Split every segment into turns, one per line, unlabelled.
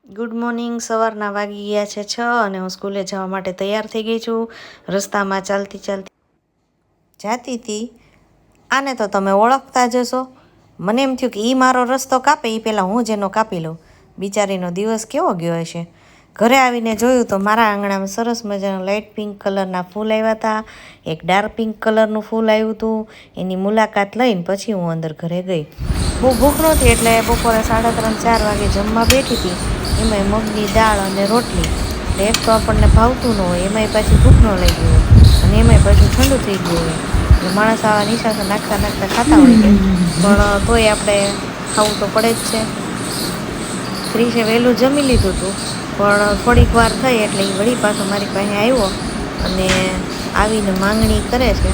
Good morning. સવારના વાગી ગયા છે 6 અને હું સ્કૂલે જવા માટે તૈયાર થઈ ગઈ છું. રસ્તામાં ચાલતી જાતી હતી. આને તો તમે ઓળખતા જ હશો. મને એમ થયું કે એ મારો રસ્તો કાપે એ પહેલાં હું જ એનો કાપી લઉં. બિચારીનો દિવસ કેવો ગયો હશે. ઘરે આવીને જોયું તો મારા આંગણામાં સરસ મજાના લાઇટ પિંક કલરના ફૂલ આવ્યા હતા. એક ડાર્ક પિંક કલરનું ફૂલ આવ્યું હતું. એની મુલાકાત લઈને પછી હું અંદર ઘરે ગઈ. બહુ ભૂખ નહોતી એટલે બપોરે 3:30-4 વાગે જમવા બેઠી હતી. એમાંય મગની દાળ અને રોટલી. એટલે એક તો આપણને ભાવતું ન હોય, એમાંય પાછી ભૂખ ન લાગી હોય અને એમાંય પાછું ઠંડુ થઈ ગયું હોય. એટલે માણસ આવા નિશાસો નાખતા ખાતા હોય છે, પણ તોય આપણે ખાવું તો પડે જ છે. ક્રિશે વહેલું જમી લીધું હતું, પણ થોડીક વાર થઈ એટલે એ વળી પાછો મારી પાસે આવ્યો અને આવીને માંગણી કરે છે.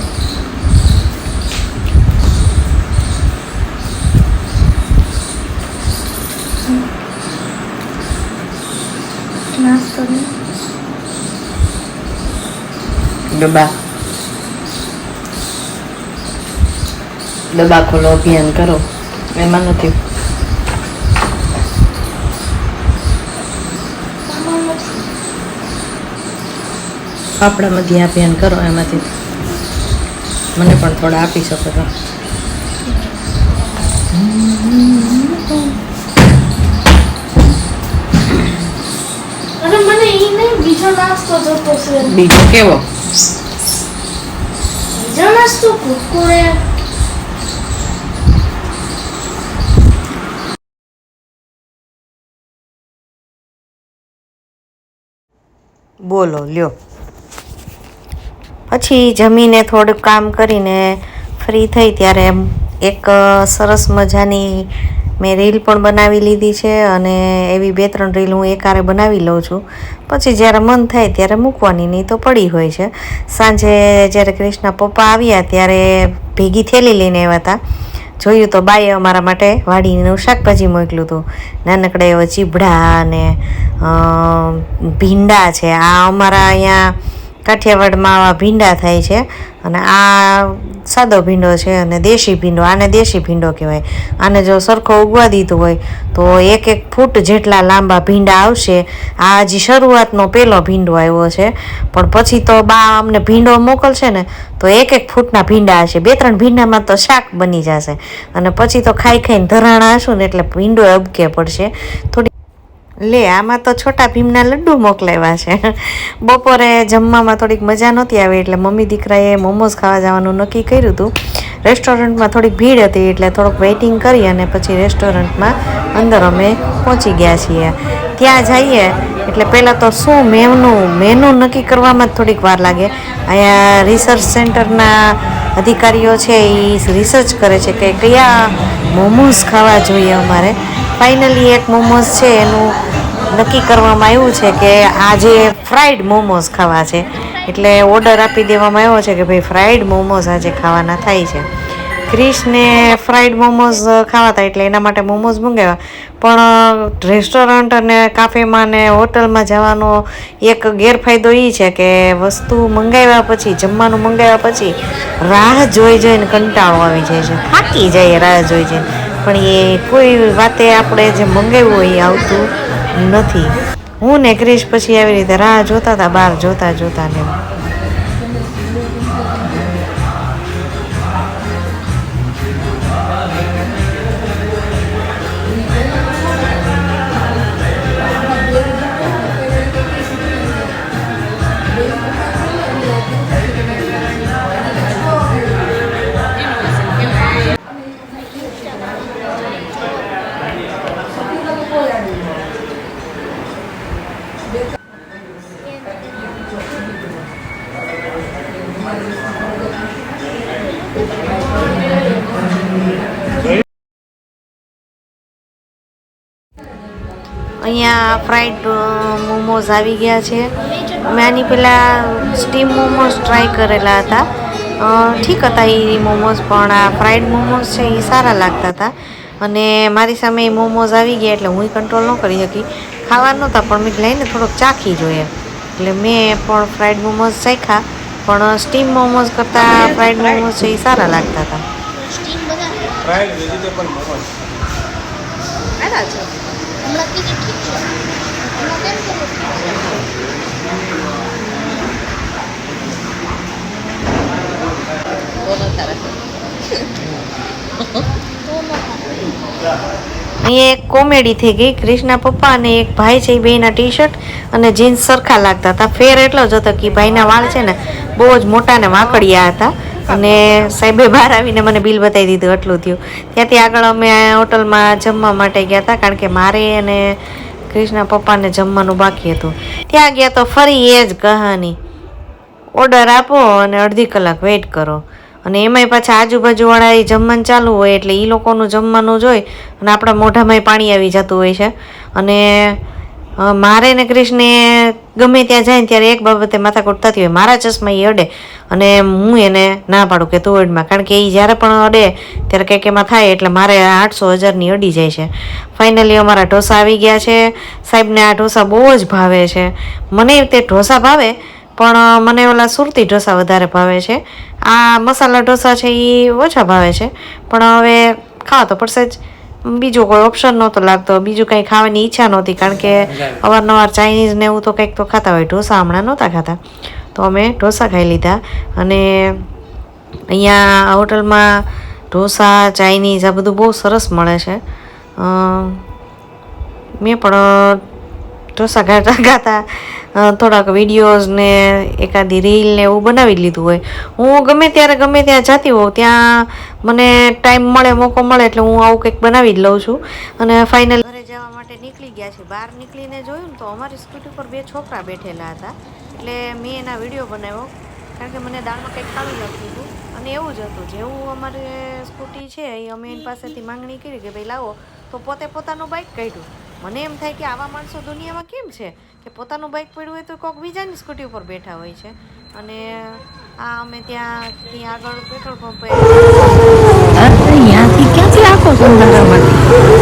નાસ્તો ડબ્બા ખોલો અભિયાન કરો, એમાં નથી. આપણામાંથી અભિયાન કરો, એમાંથી મને પણ થોડા આપી શકો છો.
બીજો નાસ્તો જોતો છે.
બીજો કેવો?
બીજો નાસ્તો કુરકુરે.
બોલો લ્યો. પછી જમીને થોડુંક કામ કરીને ફ્રી થઈ ત્યારે એક સરસ મજાની મેં રીલ પણ બનાવી લીધી છે અને એવી 2-3 રીલ હું એકારે બનાવી લઉં છું. પછી જ્યારે મન થાય ત્યારે મૂકવાની, નહીં તો પડી હોય છે. સાંજે જ્યારે ક્રિશના પપ્પા આવ્યા ત્યારે ભેગી થેલી લઈને આવ્યા હતા. જોયું તો બાએ અમારા માટે વાડીનું શાકભાજી મોકલ્યું હતું. નાનકડા એવા ચીભડા અને ભીંડા છે. આ અમારા અહીંયા કાઠિયાવાડમાં આવા ભીંડા થાય છે અને આ સાદો ભીંડો છે અને દેશી ભીંડો. આને દેશી ભીંડો કહેવાય. આને જો સરખો ઉગવા દીધું હોય તો 1-1 ફૂટ જેટલા લાંબા ભીંડા આવશે. આ હજી શરૂઆતનો પહેલો ભીંડો આવ્યો છે, પણ પછી તો બા અમને ભીંડો મોકલશે ને તો 1-1 ફૂટના ભીંડા હશે. 2-3 ભીંડામાં તો શાક બની જશે અને પછી તો ખાઈને ધરાણા હશું ને એટલે ભીંડો અબકે પડશે. થોડી લે, આમાં તો છોટા ભીમના લડ્ડુ મોકલાવ્યા છે. બપોરે જમવામાં થોડીક મજા નહોતી આવી એટલે મમ્મી દીકરાએ મોમોઝ ખાવા જવાનું નક્કી કર્યું હતું. રેસ્ટોરન્ટમાં થોડીક ભીડ હતી એટલે થોડુંક વેઇટિંગ કરી અને પછી રેસ્ટોરન્ટમાં અંદર અમે પહોંચી ગયા છીએ. ત્યાં જઈએ એટલે પહેલાં તો શું મેનુ નક્કી કરવામાં જ થોડીક વાર લાગે. અહીંયા રિસર્ચ સેન્ટરના અધિકારીઓ છે એ રિસર્ચ કરે છે કે કયા મોમોઝ ખાવા જોઈએ અમારે. ફાઇનલી એક મોમોઝ છે એનું નક્કી કરવામાં આવ્યું છે કે આજે ફ્રાઈડ મોમોઝ ખાવા છે. એટલે ઓર્ડર આપી દેવામાં આવ્યો છે કે ભાઈ ફ્રાઈડ મોમોઝ આજે ખાવાના થાય છે. ક્રિશને ફ્રાઈડ મોમોઝ ખાવા હતા એટલે એના માટે મોમોઝ મંગાવ્યા. પણ રેસ્ટોરન્ટ અને કાફેમાં ને હોટલમાં જવાનો એક ગેરફાયદો એ છે કે વસ્તુ મંગાવ્યા પછી, જમવાનું મંગાવ્યા પછી રાહ જોઈને કંટાળો આવી જાય છે. થાકી જાય રાહ જોઈ જઈને, પણ એ કોઈ વાતે આપણે જે મંગાવ્યું હોય એ આવતું નથી. હું ને ક્રિશ પછી આવી રીતે રાહ જોતા હતા, બહાર જોતા ને. અહીંયા ફ્રાઈડ મોમોઝ આવી ગયા છે. મેં આની પહેલાં સ્ટીમ મોમોઝ ટ્રાય કરેલા હતા. ઠીક હતા એ મોમોઝ, પણ આ ફ્રાઈડ મોમોઝ છે એ સારા લાગતા હતા. અને મારી સામે એ મોમોઝ આવી ગયા એટલે હું કંટ્રોલ ન કરી શકી. ખાવા નહોતા પણ મેં લઈને થોડોક ચાખી જોઈએ એટલે મેં પણ ફ્રાઈડ મોમોઝ ચાખ્યા. પણ સ્ટીમ મોમોઝ કરતાં ફ્રાઈડ મોમોઝ છે એ સારા લાગતા હતા.
Fried vegetable momos.
હમણાં ઠીક છે.
અહીંયા એક કોમેડી થઈ ગઈ. ક્રિશના પપ્પા અને એક ભાઈ છે, એ બેના ટી શર્ટ અને જીન્સ સરખા લાગતા હતા. ફેર એટલો જ હતો કે ભાઈના વાળ છે ને બહુ જ મોટા ને વાંકડિયા હતા. અને સાહેબે બહાર આવીને મને બિલ બતાવી દીધું, એટલું થયું. ત્યાંથી આગળ અમે હોટલમાં જમવા માટે ગયા હતા, કારણ કે મારે અને ક્રિશના પપ્પાને જમવાનું બાકી હતું. ત્યાં ગયા તો ફરી એ જ કહાની, ઓર્ડર આપો અને અડધી કલાક વેઇટ કરો. અને એમાંય પાછા આજુબાજુવાળા એ જમવાનું ચાલુ હોય એટલે એ લોકોનું જમવાનું જોઈ અને આપણા મોઢામાંય પાણી આવી જતું હોય છે. અને મારે ને ક્રિશને ગમે ત્યાં જાય ને ત્યારે એક બાબતે માથાકૂટ થતી હોય. મારા ચશ્મા એ અડે અને હું એને ના પાડું કે તું અડમાં, કારણ કે એ જ્યારે પણ અડે ત્યારે કંઈક એમાં થાય એટલે મારે 800,000ની અડી જાય છે. ફાઇનલી અમારા ઢોસા આવી ગયા છે. સાહેબને આ ઢોસા બહુ જ ભાવે છે. મને તે ઢોસા ભાવે, પણ મને ઓલા સુરતી ઢોસા વધારે ભાવે છે. આ મસાલા ઢોસા છે એ ઓછા ભાવે છે, પણ હવે ખાવા તો પડશે જ. બીજો કોઈ ઓપ્શન નહોતો લાગતો, બીજું કંઈ ખાવાની ઈચ્છા નહોતી, કારણ કે અવારનવાર ચાઇનીઝ ને એવું તો કંઈક તો ખાતા હોય. ઢોસા હમણાં નહોતા ખાતા, તો અમે ઢોસા ખાઈ લીધા. અને અહીંયા હોટલમાં ઢોસા, ચાઇનીઝ આ બધું બહુ સરસ મળે છે. મેં પણ ઢોસા ખાતા ખાતા થોડાક વિડીયોઝ ને એકાદી રીલ ને એવું બનાવી લીધું હોય. હું ગમે ત્યારે ગમે ત્યાં જતી હોઉં, ત્યાં મને ટાઈમ મળે, મોકો મળે એટલે હું આવું કંઈક બનાવી જ લઉં છું. અને ફાઇનલ ઘરે જવા માટે નીકળી ગયા છે. બહાર નીકળીને જોયું ને તો અમારી સ્કૂટી પર 2 છોકરા બેઠેલા હતા, એટલે મેં એના વિડીયો બનાવ્યો, કારણ કે મને દાળમાં કંઈક ખાવું લાગતું હતું. અને એવું જ હતું, જેવું અમારે સ્કૂટી છે એ અમે એની પાસેથી માંગણી કરી કે ભાઈ લાવો, તો પોતે પોતાનું બાઇક કાઢ્યું. મને એમ થાય કે આવા માણસો દુનિયામાં કેમ છે કે પોતાનું બાઇક પડ્યું હોય તો કોઈક બીજાની સ્કૂટી ઉપર બેઠા હોય છે. અને આ અમે ત્યાંથી આગળ પેટ્રોલ પંપે
અહીંયાથી ક્યાંથી આપો છો નગરમાંથી?